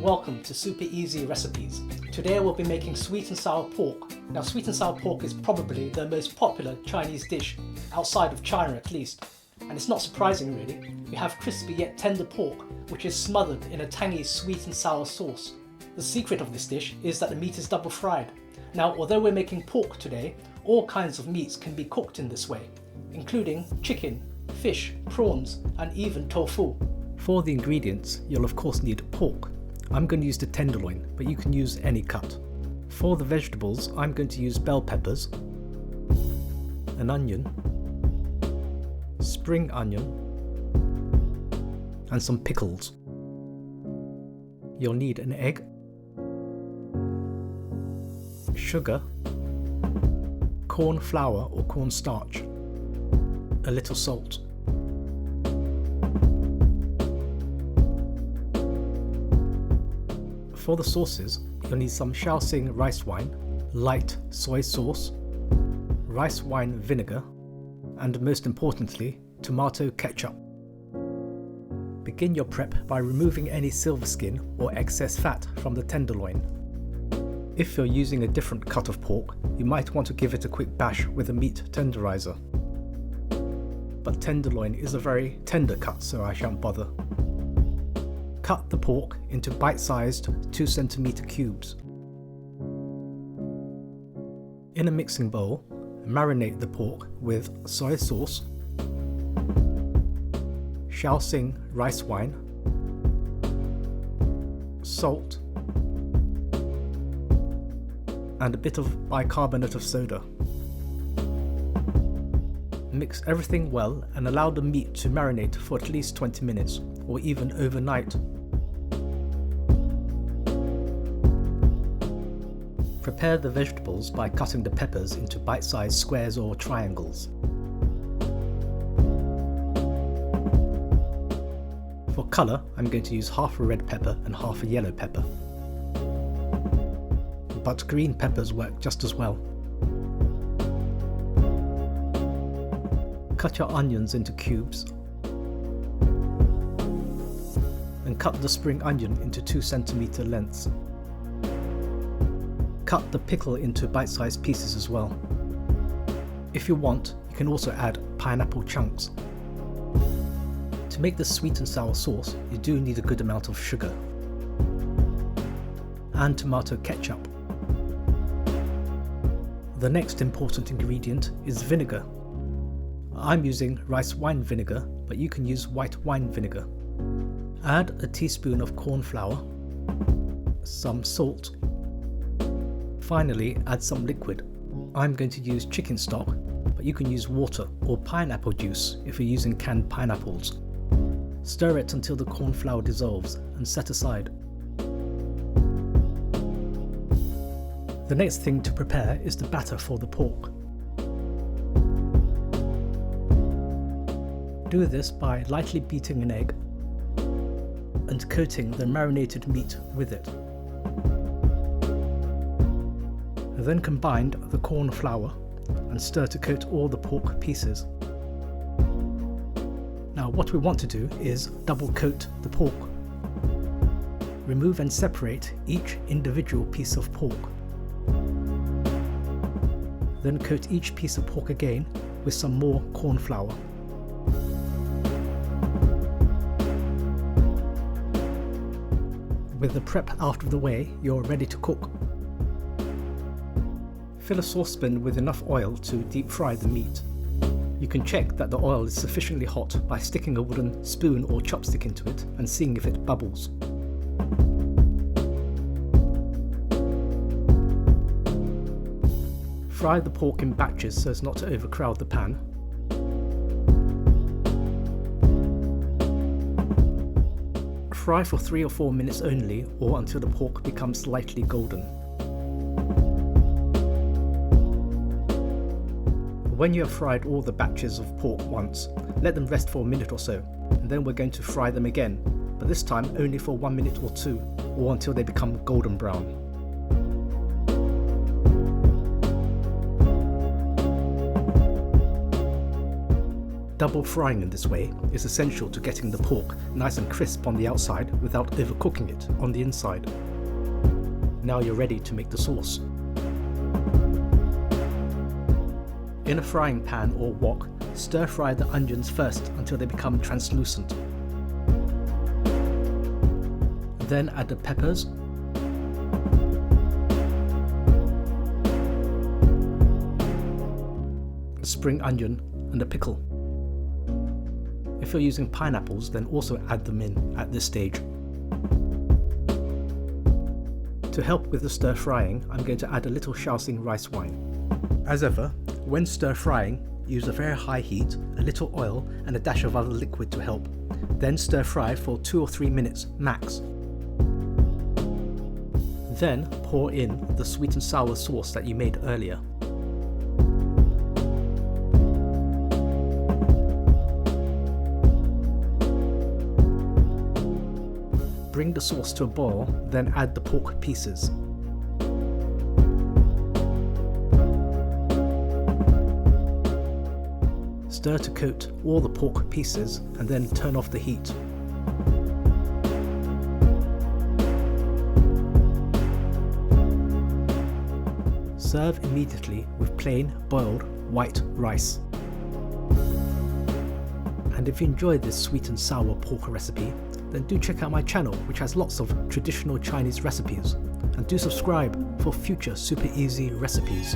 welcome to Super Easy Recipes. Today I will be making sweet and sour pork. Now sweet and sour pork is probably the most popular Chinese dish, outside of China at least. And it's not surprising really. We have crispy yet tender pork which is smothered in a tangy sweet and sour sauce. The secret of this dish is that the meat is double fried. Now although we're making pork today, all kinds of meats can be cooked in this way, including chicken, fish, prawns and even tofu. For the ingredients, you'll of course need pork. I'm going to use the tenderloin, but you can use any cut. For the vegetables, I'm going to use bell peppers, an onion, spring onion, and some pickles. You'll need an egg, sugar, corn flour or corn starch, a little salt. For the sauces, you'll need some Shaoxing rice wine, light soy sauce, rice wine vinegar, and most importantly, tomato ketchup. Begin your prep by removing any silver skin or excess fat from the tenderloin. If you're using a different cut of pork, you might want to give it a quick bash with a meat tenderizer. But tenderloin is a very tender cut, so I shan't bother. Cut the pork into bite-sized 2 cm cubes. In a mixing bowl, marinate the pork with soy sauce, Shaoxing rice wine, salt, and a bit of bicarbonate of soda. Mix everything well and allow the meat to marinate for at least 20 minutes or even overnight. Prepare the vegetables by cutting the peppers into bite-sized squares or triangles. For colour, I'm going to use half a red pepper and half a yellow pepper. But green peppers work just as well. Cut your onions into cubes and cut the spring onion into 2 cm lengths. Cut the pickle into bite-sized pieces as well. If you want, you can also add pineapple chunks. To make the sweet and sour sauce, you do need a good amount of sugar and tomato ketchup. The next important ingredient is vinegar. I'm using rice wine vinegar, but you can use white wine vinegar. Add a teaspoon of corn flour, some salt. Finally, add some liquid. I'm going to use chicken stock, but you can use water or pineapple juice if you're using canned pineapples. Stir it until the corn flour dissolves and set aside. The next thing to prepare is the batter for the pork. Do this by lightly beating an egg and coating the marinated meat with it. Then combine the corn flour and stir to coat all the pork pieces. Now what we want to do is double coat the pork. Remove and separate each individual piece of pork. Then coat each piece of pork again with some more corn flour. With the prep out of the way, you're ready to cook. Fill a saucepan with enough oil to deep fry the meat. You can check that the oil is sufficiently hot by sticking a wooden spoon or chopstick into it and seeing if it bubbles. Fry the pork in batches so as not to overcrowd the pan. Fry for 3 or 4 minutes only, or until the pork becomes lightly golden. When you have fried all the batches of pork once, let them rest for a minute or so, and then we're going to fry them again, but this time only for 1 minute or 2, or until they become golden brown. Double frying in this way is essential to getting the pork nice and crisp on the outside without overcooking it on the inside. Now you're ready to make the sauce. In a frying pan or wok, stir fry the onions first until they become translucent. Then add the peppers, the spring onion and the pickle. If you're using pineapples, then also add them in at this stage. To help with the stir frying, I'm going to add a little Shaoxing rice wine. As ever, when stir frying, use a very high heat, a little oil and a dash of other liquid to help. Then stir fry for 2 or 3 minutes max. Then pour in the sweet and sour sauce that you made earlier. Bring the sauce to a boil, then add the pork pieces. Stir to coat all the pork pieces and then turn off the heat. Serve immediately with plain boiled white rice. And if you enjoyed this sweet and sour pork recipe, then do check out my channel, which has lots of traditional Chinese recipes, and do subscribe for future super easy recipes.